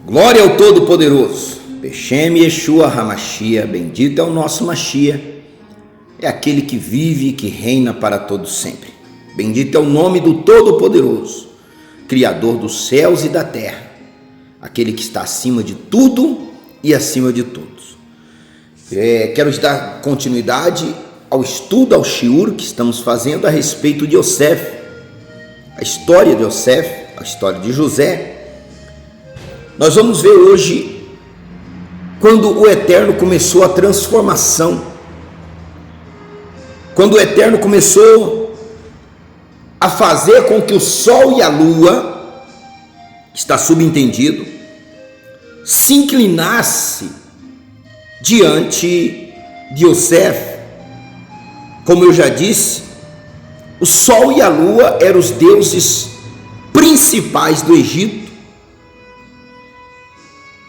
Glória ao Todo-Poderoso. Beshem Yeshua Hamashia, bendito é o nosso Mashia. É aquele que vive e que reina para todo sempre. Bendito é o nome do Todo-Poderoso, Criador dos céus e da terra, aquele que está acima de tudo e acima de todos. Quero dar continuidade ao estudo, ao shiur que estamos fazendo a respeito de Yosef, a história de Yosef, a história de José. Nós vamos ver hoje quando o Eterno começou a transformação, quando o Eterno começou a fazer com que o sol e a lua, está subentendido, se inclinasse diante de Yosef. Como eu já disse, o sol e a lua eram os deuses principais do Egito.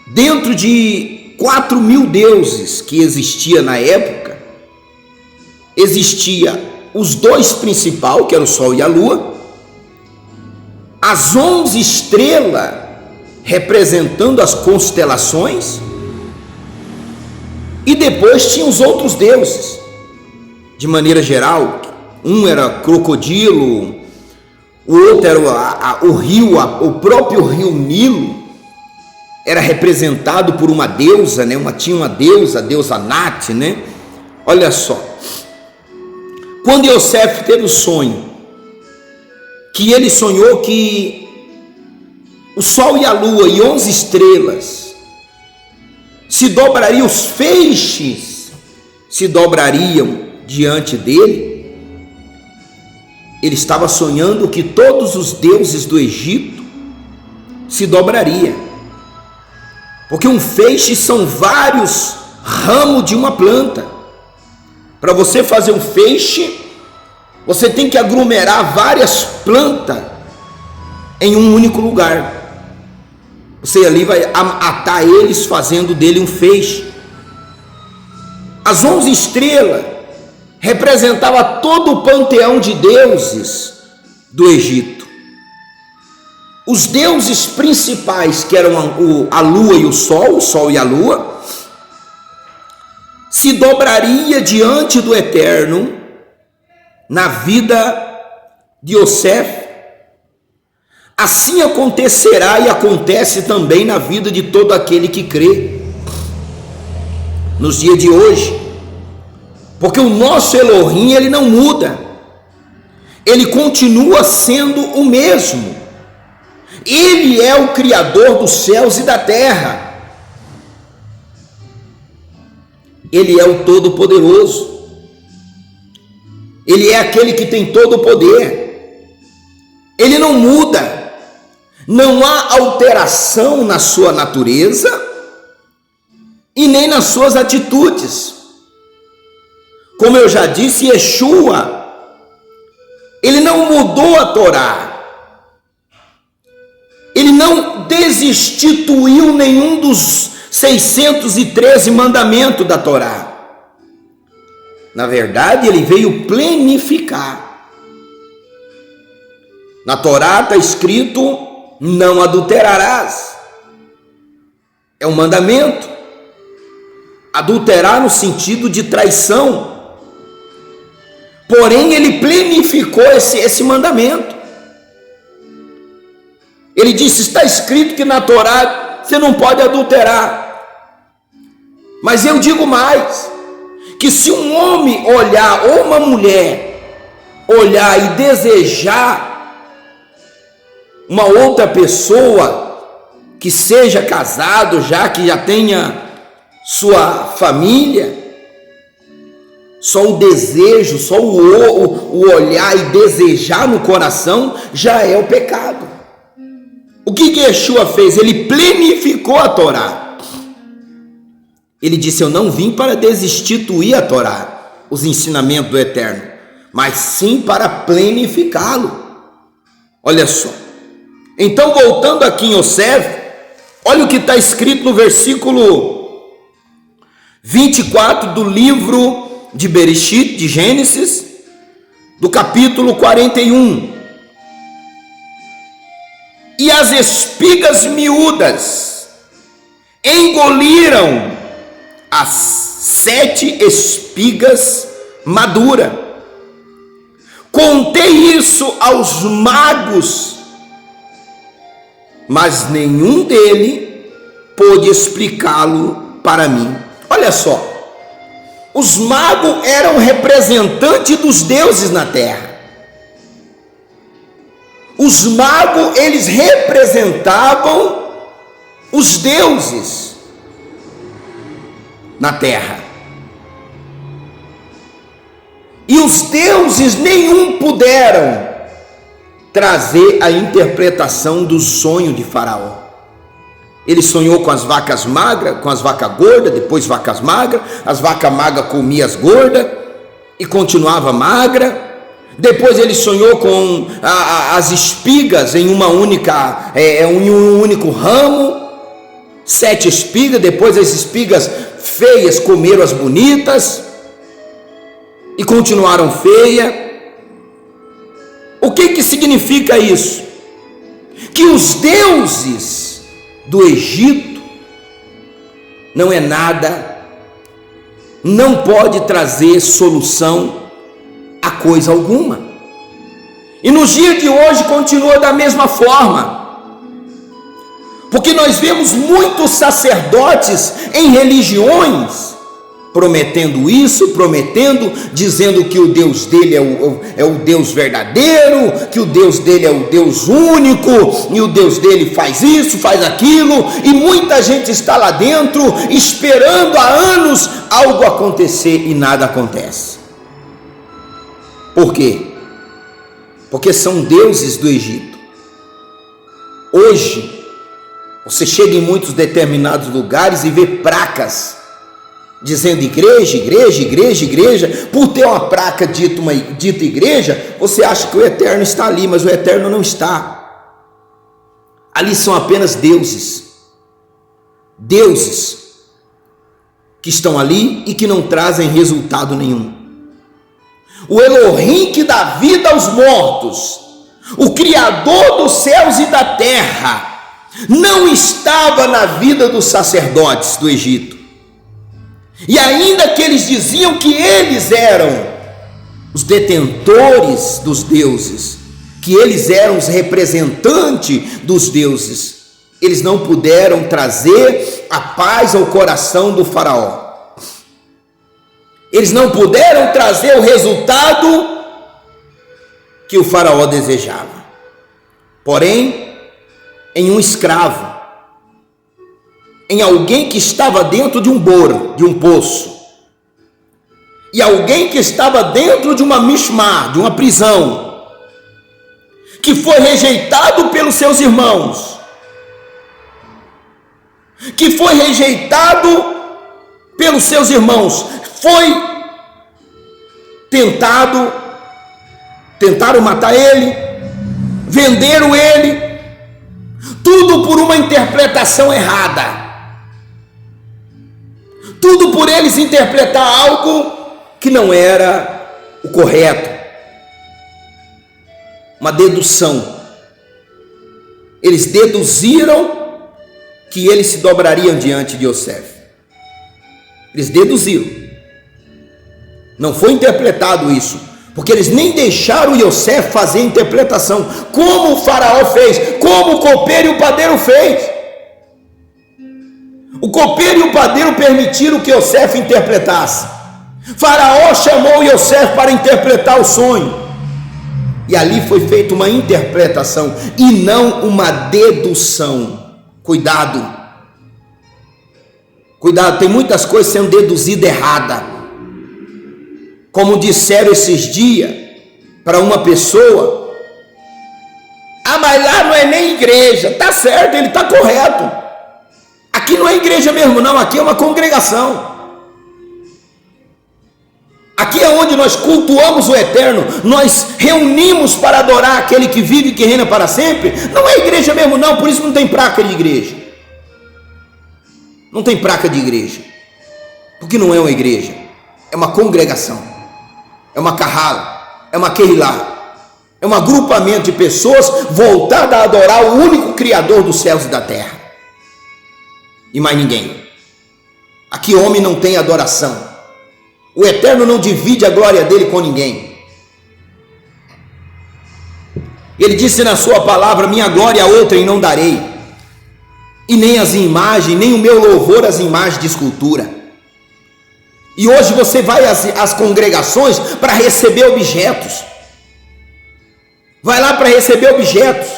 Dentro de 4.000 deuses que existia na época, existia os dois principais, que eram o sol e a lua, as 11 estrelas representando as constelações, e depois tinha os outros deuses. De maneira geral, um era crocodilo, o outro era o rio, o próprio rio Nilo era representado por uma deusa, né? Tinha uma deusa, a deusa Nat, né? Olha só, quando Yosef teve o sonho, que ele sonhou que o sol e a lua e 11 estrelas se dobrariam, os feixes se dobrariam diante dele, ele estava sonhando que todos os deuses do Egito se dobrariam, porque um feixe são vários ramos de uma planta. Para você fazer um feixe, você tem que aglomerar várias plantas em um único lugar. Você ali vai atar eles, fazendo dele um feixe. As 11 estrelas representavam todo o panteão de deuses do Egito. Os deuses principais, que eram a lua e o sol e a lua, se dobraria diante do Eterno na vida de Yosef. Assim acontecerá e acontece também na vida de todo aquele que crê nos dias de hoje, porque o nosso Elohim, ele não muda, ele continua sendo o mesmo. Ele é o Criador dos céus e da terra. Ele é o Todo-Poderoso. Ele é aquele que tem todo o poder. Ele não muda. Não há alteração na sua natureza e nem nas suas atitudes. Como eu já disse, Yeshua, ele não mudou a Torá. Ele não desinstituiu nenhum dos 613 mandamentos da Torá. Na verdade, ele veio plenificar. Na Torá está escrito: não adulterarás. É um mandamento. Adulterar no sentido de traição. Porém, ele plenificou esse mandamento. Ele disse: está escrito que na Torá você não pode adulterar. Mas eu digo mais, que se um homem olhar, ou uma mulher olhar e desejar uma outra pessoa que seja casado já, que já tenha sua família, só o desejo, só o olhar e desejar no coração já é o pecado. O que Yeshua fez? Ele plenificou a Torá. Ele disse: eu não vim para desinstituir a Torá, os ensinamentos do Eterno, mas sim para plenificá-lo. Olha só. Então, voltando aqui em Yosef, olha o que está escrito no versículo 24 do livro de Bereshit, de Gênesis, do capítulo 41. E as espigas miúdas engoliram as 7 espigas maduras. Contei isso aos magos, mas nenhum deles pôde explicá-lo para mim. Olha só, os magos eram representantes dos deuses na terra. Os magos, eles representavam os deuses na terra. E os deuses nenhum puderam trazer a interpretação do sonho de Faraó. Ele sonhou com as vacas magras, com as vacas gordas, depois vacas magras, as vacas magras comiam as gordas e continuava magra. Depois ele sonhou com as espigas em um único ramo, 7 espigas, depois as espigas feias comeram as bonitas e continuaram feias. O que significa isso? Que os deuses do Egito não é nada, não pode trazer solução a coisa alguma. E nos dias de hoje continua da mesma forma, porque nós vemos muitos sacerdotes em religiões prometendo isso, dizendo que o Deus dele é o Deus verdadeiro, que o Deus dele é o Deus único, e o Deus dele faz isso, faz aquilo, e muita gente está lá dentro esperando há anos algo acontecer e nada acontece. Por quê? Porque são deuses do Egito. Hoje, você chega em muitos determinados lugares e vê placas dizendo igreja, igreja, igreja, igreja. Por ter uma placa dita igreja, você acha que o eterno está ali, mas o eterno não está. Ali são apenas deuses que estão ali e que não trazem resultado nenhum. O Elohim que dá vida aos mortos, o Criador dos céus e da terra, não estava na vida dos sacerdotes do Egito. E ainda que eles diziam que eles eram os detentores dos deuses, que eles eram os representantes dos deuses, eles não puderam trazer a paz ao coração do faraó. Eles não puderam trazer o resultado que o faraó desejava. Porém, em um escravo, em alguém que estava dentro de um boro, de um poço, e alguém que estava dentro de uma mishmá, de uma prisão, que foi rejeitado pelos seus irmãos, que foi rejeitado pelos seus irmãos, tentaram matar ele, venderam ele, tudo por uma interpretação errada. Tudo por eles interpretar algo que não era o correto. Uma dedução. Eles deduziram que eles se dobrariam diante de Yosef. Eles deduziram. Não foi interpretado isso, porque eles nem deixaram Yosef fazer a interpretação, como o faraó fez, como o copeiro e o padeiro fez. O copeiro e o padeiro permitiram que Yosef interpretasse. Faraó chamou Yosef para interpretar o sonho. E ali foi feita uma interpretação e não uma dedução. Cuidado. Cuidado, tem muitas coisas sendo deduzidas errada. Como disseram esses dias para uma pessoa: ah, mas lá não é nem igreja. Tá certo, ele está correto. Aqui não é igreja mesmo não, aqui é uma congregação. Aqui é onde nós cultuamos o eterno, nós reunimos para adorar aquele que vive e que reina para sempre. Não é igreja mesmo não, por isso não tem placa de igreja. Não tem placa de igreja, porque não é uma igreja, é uma congregação, é uma carrala, é uma querilá, é um agrupamento de pessoas voltadas a adorar o único Criador dos céus e da terra. e mais ninguém. Aqui homem não tem adoração. O Eterno não divide a glória dele com ninguém. Ele disse na sua palavra: minha glória a outrem não darei, e nem as imagens, nem o meu louvor às imagens de escultura. E hoje você vai às congregações para receber objetos. Vai lá para receber objetos,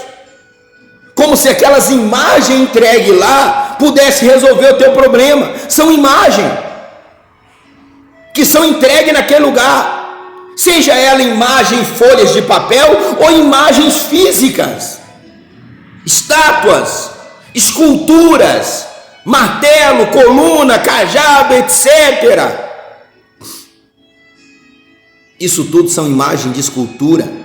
como se aquelas imagens entregues lá pudesse resolver o teu problema. São imagens que são entregues naquele lugar, seja ela imagem em folhas de papel ou imagens físicas, estátuas, esculturas, martelo, coluna, cajado, etc. Isso tudo são imagens de escultura.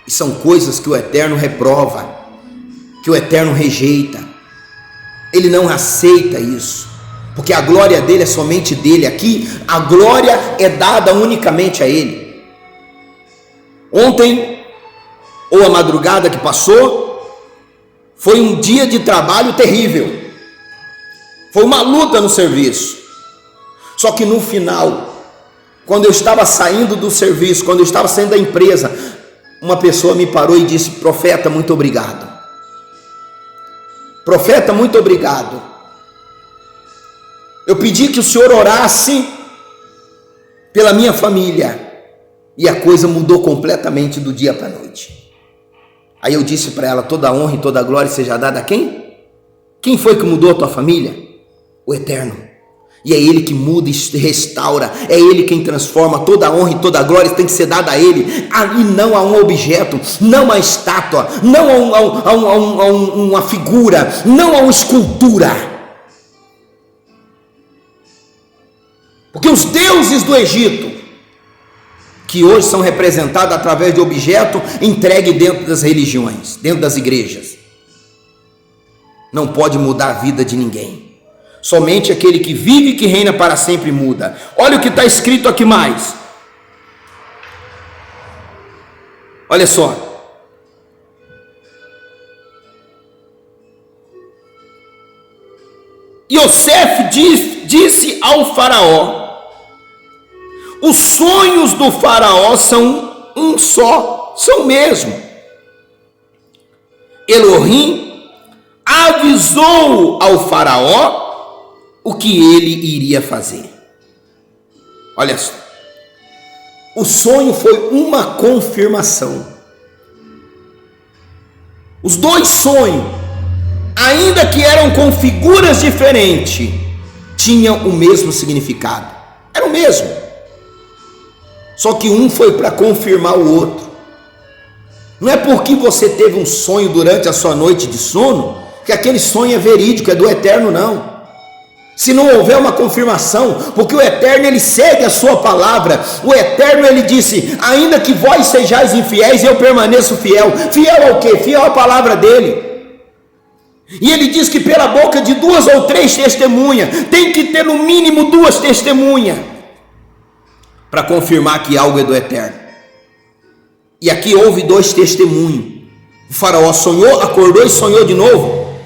E são coisas que o Eterno reprova, que o Eterno rejeita. Ele não aceita isso, porque a glória dele é somente dele. Aqui a glória é dada unicamente a ele. Ontem, ou a madrugada que passou, foi um dia de trabalho terrível. Foi uma luta no serviço. Só que no final, quando eu estava saindo do serviço, quando eu estava saindo da empresa, uma pessoa me parou e disse: profeta, muito obrigado. Profeta, muito obrigado. Eu pedi que o senhor orasse pela minha família, e a coisa mudou completamente do dia para a noite. Aí eu disse para ela: toda a honra e toda a glória seja dada a quem? Quem foi que mudou a tua família? O Eterno. E é Ele que muda e restaura, é Ele quem transforma. Toda a honra e toda a glória tem que ser dada a Ele, e não a um objeto, não a estátua, não a uma figura, não a uma escultura. Porque os deuses do Egito, que hoje são representados através de objeto entregue dentro das religiões, dentro das igrejas, não pode mudar a vida de ninguém. Somente aquele que vive e que reina para sempre muda. Olha o que está escrito aqui mais. Olha só. Yosef disse ao faraó: os sonhos do faraó são um só, são mesmo. Elohim avisou ao faraó o que ele iria fazer. Olha só, o sonho foi uma confirmação. Os dois sonhos, ainda que eram com figuras diferentes, tinham o mesmo significado. Era o mesmo. Só que um foi para confirmar o outro. Não é porque você teve um sonho durante a sua noite de sono que aquele sonho é verídico, é do Eterno, não. Se não houver uma confirmação, porque o Eterno ele segue a sua palavra. O Eterno ele disse: ainda que vós sejais infiéis, eu permaneço fiel. Fiel ao quê? Fiel à palavra dele. E ele diz que pela boca de 2 ou 3 testemunhas, tem que ter no mínimo 2 testemunhas para confirmar que algo é do Eterno. E aqui houve 2 testemunhos. O faraó sonhou, acordou e sonhou de novo,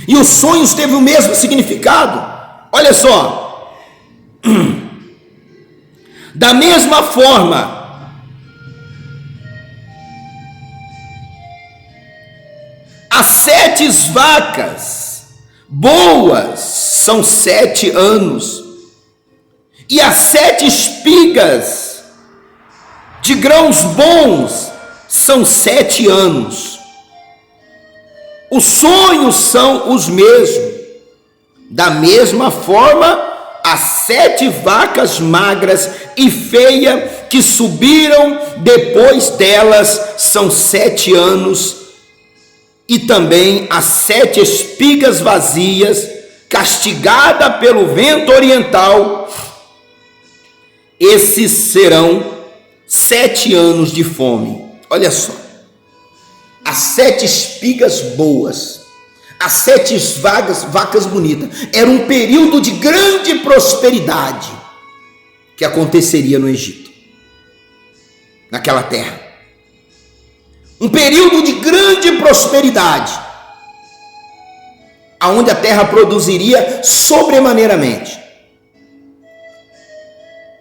e os sonhos teve o mesmo significado. Olha só, da mesma forma, as 7 vacas boas são 7 anos, e as 7 espigas de grãos bons são 7 anos. Os sonhos são os mesmos. Da mesma forma, as 7 vacas magras e feias que subiram depois delas são 7 anos, e também as 7 espigas vazias, castigada pelo vento oriental, esses serão 7 anos de fome. Olha só, as 7 espigas boas, as 7 vacas bonitas, era um período de grande prosperidade que aconteceria no Egito, naquela terra. Um período de grande prosperidade. aonde a terra produziria sobremaneiramente.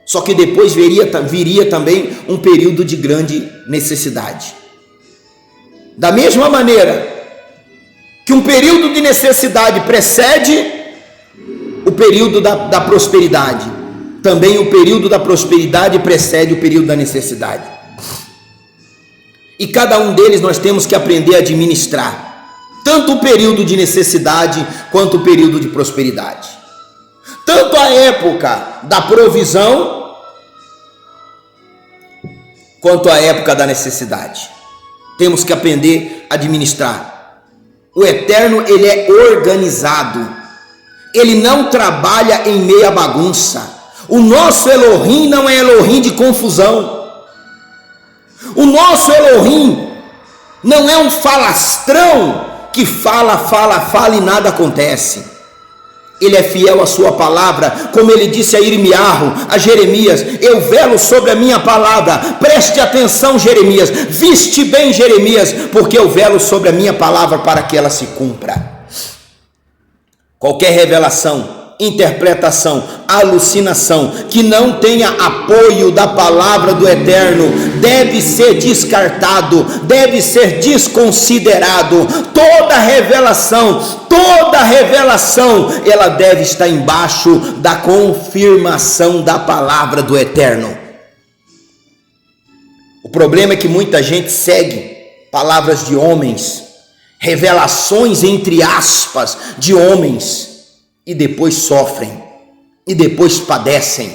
Só que depois viria também um período de grande necessidade. Da mesma maneira que um período de necessidade precede o período da prosperidade, também o período da prosperidade precede o período da necessidade. E cada um deles nós temos que aprender a administrar, tanto o período de necessidade quanto o período de prosperidade. Tanto a época da provisão quanto a época da necessidade. Temos que aprender a administrar. O Eterno, ele é organizado. Ele não trabalha em meia bagunça. O nosso Elohim não é Elohim de confusão. O nosso Elohim não é um falastrão que fala e nada acontece. Ele é fiel à sua palavra, como ele disse a Irmiarro, a Jeremias: eu velo sobre a minha palavra. Preste atenção, Jeremias, viste bem, Jeremias, porque eu velo sobre a minha palavra para que ela se cumpra. Qualquer revelação, interpretação, alucinação que não tenha apoio da palavra do Eterno deve ser descartado, deve ser desconsiderado. Toda revelação, ela deve estar embaixo da confirmação da palavra do Eterno. O problema é que muita gente segue palavras de homens, revelações entre aspas de homens, e depois sofrem, e depois padecem.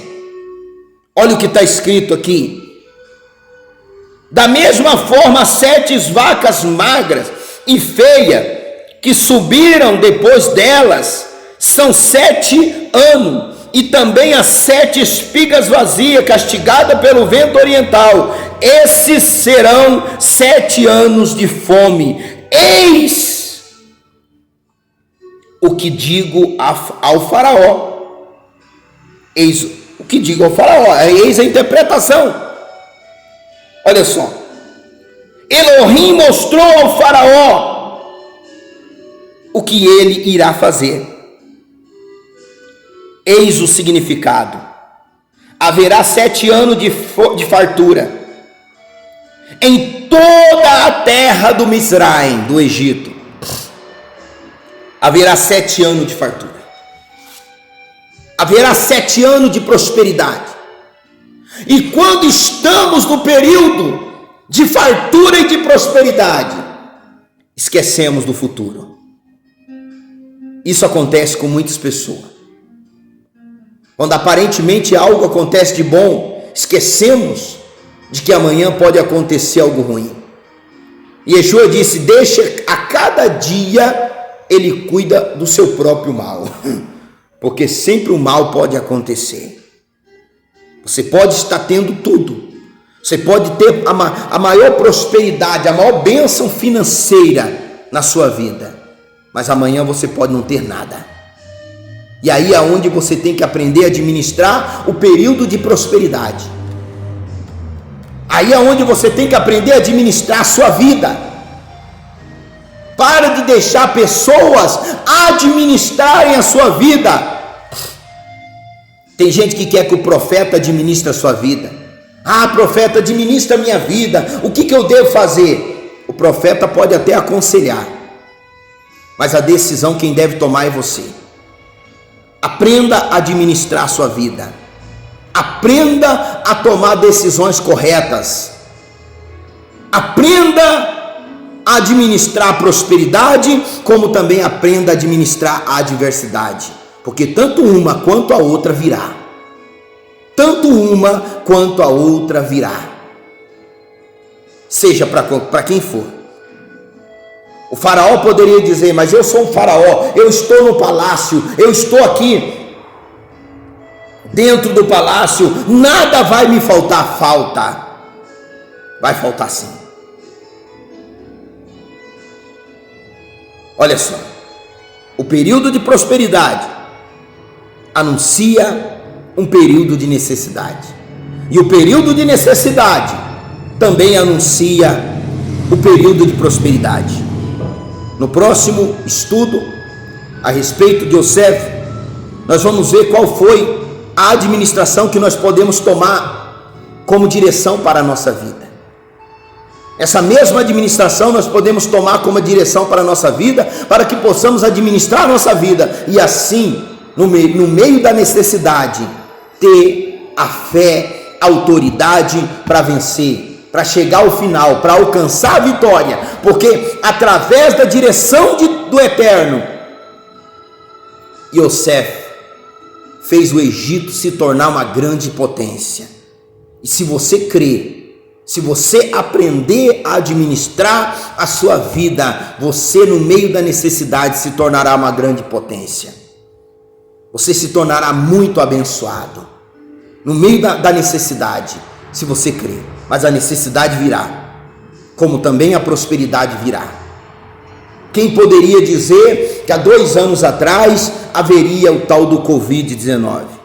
Olha o que está escrito aqui: da mesma forma, 7 vacas magras e feias que subiram depois delas são 7 anos, e também as 7 espigas vazias, castigadas pelo vento oriental. Esses serão 7 anos de fome. Eis o que digo ao faraó. Eis o que digo ao faraó. Eis a interpretação. Olha só. Elohim mostrou ao faraó o que ele irá fazer. Eis o significado. Haverá 7 anos de fartura em toda a terra do Mizraim, do Egito. Haverá 7 anos de fartura. Haverá 7 anos de prosperidade. E quando estamos no período de fartura e de prosperidade, esquecemos do futuro. Isso acontece com muitas pessoas. Quando aparentemente algo acontece de bom, esquecemos de que amanhã pode acontecer algo ruim. E Yeshua disse: deixa a cada dia ele cuida do seu próprio mal, porque sempre o mal pode acontecer. Você pode estar tendo tudo, você pode ter a maior prosperidade, a maior bênção financeira na sua vida, mas amanhã você pode não ter nada. E aí é onde você tem que aprender a administrar o período de prosperidade. Aí é onde você tem que aprender a administrar a sua vida. Para de deixar pessoas administrarem a sua vida. Tem gente que quer que o profeta administre a sua vida. Ah, profeta, administra a minha vida. O que eu devo fazer? O profeta pode até aconselhar, mas a decisão quem deve tomar é você. Aprenda a administrar a sua vida. Aprenda a tomar decisões corretas. Aprenda a administrar a prosperidade, como também aprenda a administrar a adversidade, porque tanto uma quanto a outra virá. Tanto uma quanto a outra virá. Seja para quem for. O faraó poderia dizer: mas eu sou um faraó, eu estou no palácio, eu estou aqui dentro do palácio, nada vai me faltar. Falta. Vai faltar sim. Olha só, o período de prosperidade anuncia um período de necessidade, e o período de necessidade também anuncia o período de prosperidade. No próximo estudo a respeito de Yosef, nós vamos ver qual foi a administração que nós podemos tomar como direção para a nossa vida. Essa mesma administração nós podemos tomar como direção para a nossa vida, para que possamos administrar a nossa vida e assim, no meio da necessidade, ter a fé, a autoridade para vencer, para chegar ao final, para alcançar a vitória, porque através da direção do Eterno, Yosef fez o Egito se tornar uma grande potência. E se você crer, se você aprender a administrar a sua vida, você no meio da necessidade se tornará uma grande potência. Você se tornará muito abençoado no meio da necessidade, se você crer. Mas a necessidade virá, como também a prosperidade virá. Quem poderia dizer que há 2 anos atrás haveria o tal do Covid-19?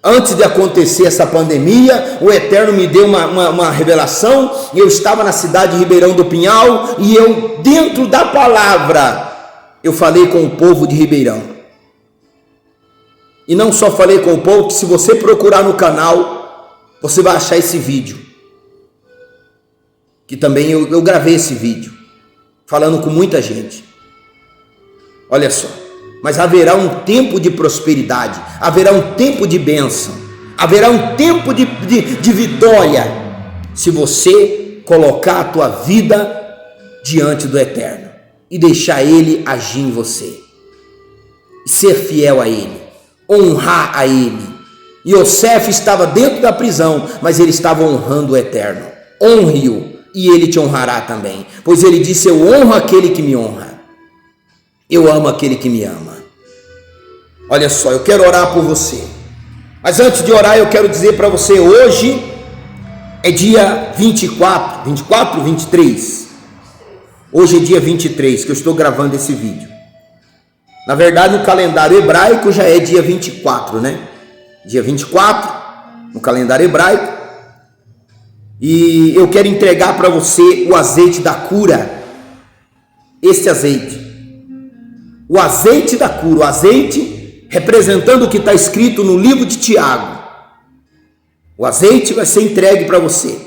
Antes de acontecer essa pandemia, o Eterno me deu uma revelação. Eu estava na cidade de Ribeirão do Pinhal e eu, dentro da palavra, eu falei com o povo de Ribeirão. E não só falei com o povo, que se você procurar no canal, você vai achar esse vídeo. Que também eu gravei esse vídeo, falando com muita gente. Olha só. Mas haverá um tempo de prosperidade, haverá um tempo de bênção, haverá um tempo de vitória, se você colocar a tua vida diante do Eterno e deixar Ele agir em você, e ser fiel a Ele, honrar a Ele. Yosef estava dentro da prisão, mas ele estava honrando o Eterno. Honre-o e Ele te honrará também, pois Ele disse: eu honro aquele que me honra, eu amo aquele que me ama. Olha só, eu quero orar por você, mas antes de orar eu quero dizer para você, hoje é dia 23, hoje é dia 23 que eu estou gravando esse vídeo. Na verdade no calendário hebraico já é dia 24, né? Dia 24 no calendário hebraico. E eu quero entregar para você o azeite da cura, esse azeite, o azeite da cura, o azeite representando o que está escrito no livro de Tiago. O azeite vai ser entregue para você.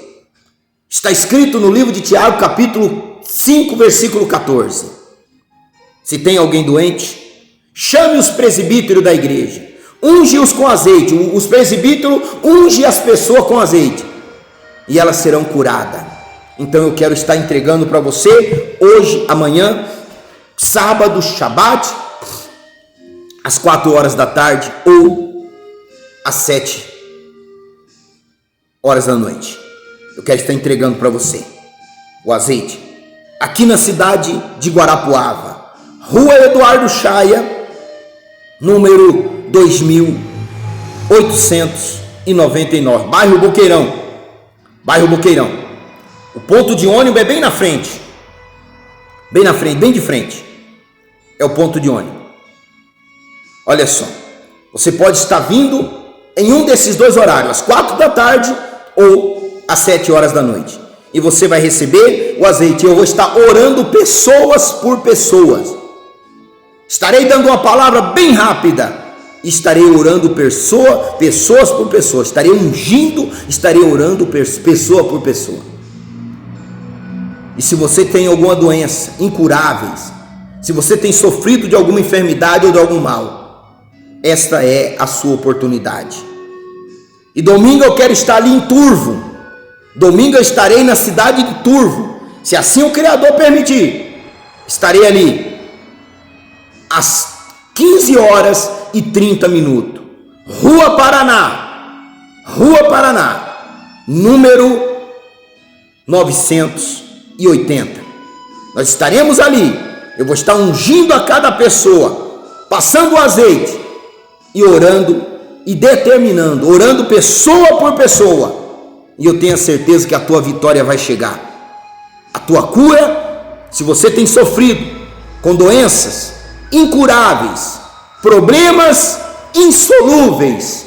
Está escrito no livro de Tiago, capítulo 5, versículo 14. Se tem alguém doente, chame os presbíteros da igreja, unge-os com azeite. Os presbíteros ungem as pessoas com azeite e elas serão curadas. Então eu quero estar entregando para você hoje, amanhã, sábado, Shabat, às 4 horas da tarde ou às 7 horas da noite. Eu quero estar entregando para você o azeite aqui na cidade de Guarapuava, Rua Eduardo Chaia, número 2899, bairro Boqueirão. O ponto de ônibus é bem na frente, bem de frente é o ponto de ônibus. Olha só, você pode estar vindo em um desses 2 horários, às 4 da tarde ou às 7 horas da noite, e você vai receber o azeite. Eu vou estar orando pessoas por pessoas, estarei dando uma palavra bem rápida, estarei orando pessoas por pessoas, estarei ungindo, estarei orando pessoa por pessoa. E se você tem alguma doença incuráveis, se você tem sofrido de alguma enfermidade ou de algum mal, esta é a sua oportunidade. E domingo eu quero estar ali em Turvo. Domingo eu estarei na cidade de Turvo, se assim o Criador permitir. Estarei ali às 15 horas e 30 minutos. Rua Paraná, número 980. Nós estaremos ali. Eu vou estar ungindo a cada pessoa, passando o azeite e orando e determinando, orando pessoa por pessoa. E eu tenho a certeza que a tua vitória vai chegar. A tua cura, se você tem sofrido com doenças incuráveis, problemas insolúveis,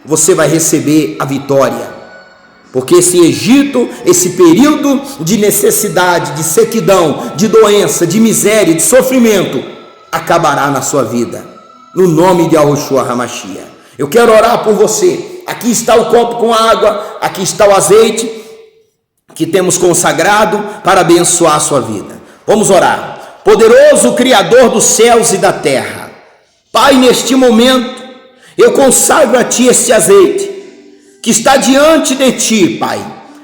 você vai receber a vitória. Porque esse Egito, esse período de necessidade, de sequidão, de doença, de miséria, de sofrimento, acabará na sua vida, no nome de Yahushua HaMashiach. Eu quero orar por você. Aqui está o copo com água, aqui está o azeite que temos consagrado para abençoar a sua vida. Vamos orar. Poderoso Criador dos céus e da terra, Pai, neste momento eu consagro a Ti este azeite que está diante de Ti, Pai,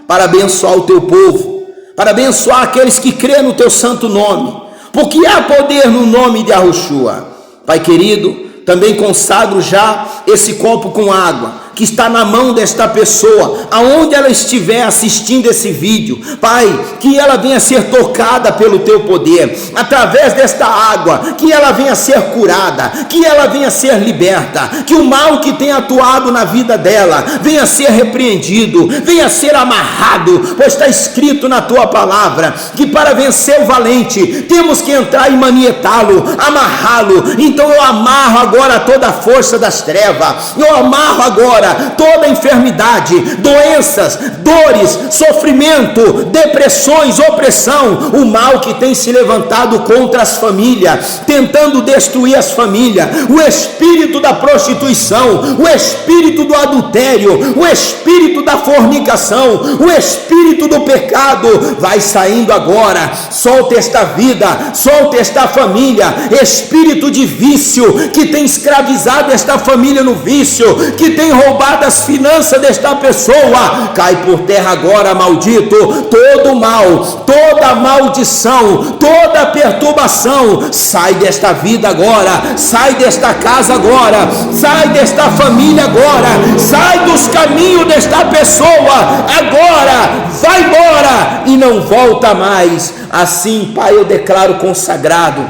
para abençoar o Teu povo, para abençoar aqueles que crêem no Teu santo nome, porque há poder no nome de Yahushua. Pai querido, também consagro já esse copo com água que está na mão desta pessoa, aonde ela estiver assistindo esse vídeo. Pai, que ela venha ser tocada pelo Teu poder, através desta água, que ela venha ser curada, que ela venha ser liberta, que o mal que tem atuado na vida dela venha ser repreendido, venha ser amarrado, pois está escrito na Tua palavra, que para vencer o valente, temos que entrar e manietá-lo, amarrá-lo. Então eu amarro agora toda a força das trevas, eu amarro agora toda enfermidade, doenças, dores, sofrimento, depressões, opressão, o mal que tem se levantado contra as famílias, tentando destruir as famílias, o espírito da prostituição, o espírito do adultério, o espírito da fornicação, o espírito do pecado, vai saindo agora. Solta esta vida, solta esta família, espírito de vício que tem escravizado esta família no vício, que tem roubado as finanças desta pessoa, cai por terra agora, maldito. Todo mal, toda maldição, toda perturbação, sai desta vida agora, sai desta casa agora, sai desta família agora, sai dos caminhos desta pessoa agora, vai embora e não volta mais. Assim, Pai, eu declaro consagrado,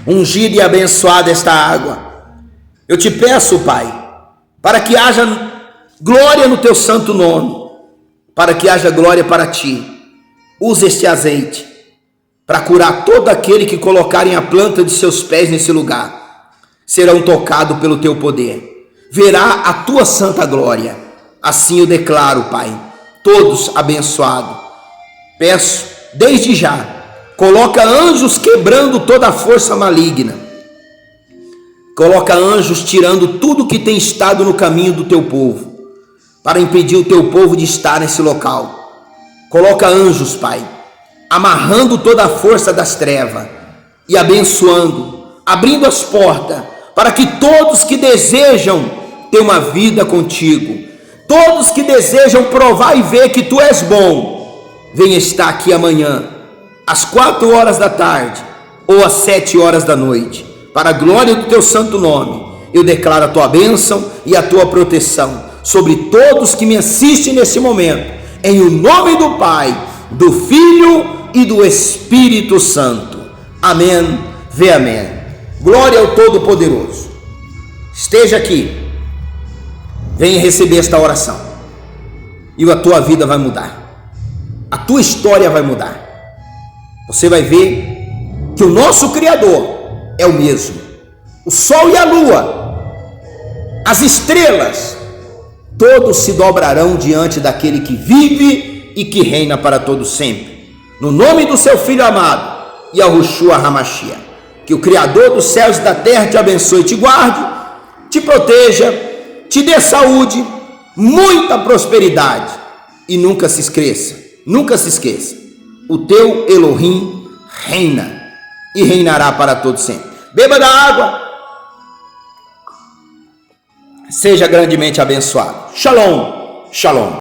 ungido e abençoado esta água. Eu te peço, Pai, para que haja glória no Teu santo nome, para que haja glória para Ti. Use este azeite para curar todo aquele que colocarem a planta de seus pés nesse lugar. Serão tocados pelo Teu poder, verá a Tua santa glória. Assim eu declaro, Pai, todos abençoados. Peço desde já, coloca anjos quebrando toda a força maligna. Coloca anjos tirando tudo que tem estado no caminho do Teu povo, para impedir o Teu povo de estar nesse local. Coloca anjos, Pai, amarrando toda a força das trevas e abençoando, abrindo as portas, para que todos que desejam ter uma vida contigo, todos que desejam provar e ver que Tu és bom, venha estar aqui amanhã, às 4 horas da tarde, ou às 7 horas da noite. Para a glória do Teu santo nome, eu declaro a Tua bênção e a Tua proteção sobre todos que me assistem nesse momento, em o nome do Pai, do Filho e do Espírito Santo. Amém, vê amém. Glória ao Todo-Poderoso. Esteja aqui, venha receber esta oração, e a tua vida vai mudar, a tua história vai mudar. Você vai ver que o nosso Criador é o mesmo. O sol e a lua, as estrelas, todos se dobrarão diante daquele que vive e que reina para todo sempre. No nome do Seu Filho amado, Yahushua HaMashiach, que o Criador dos céus e da terra te abençoe e te guarde, te proteja, te dê saúde, muita prosperidade. E nunca se esqueça, o teu Elohim reina e reinará para todo sempre. Beba da água, seja grandemente abençoado. Shalom, shalom.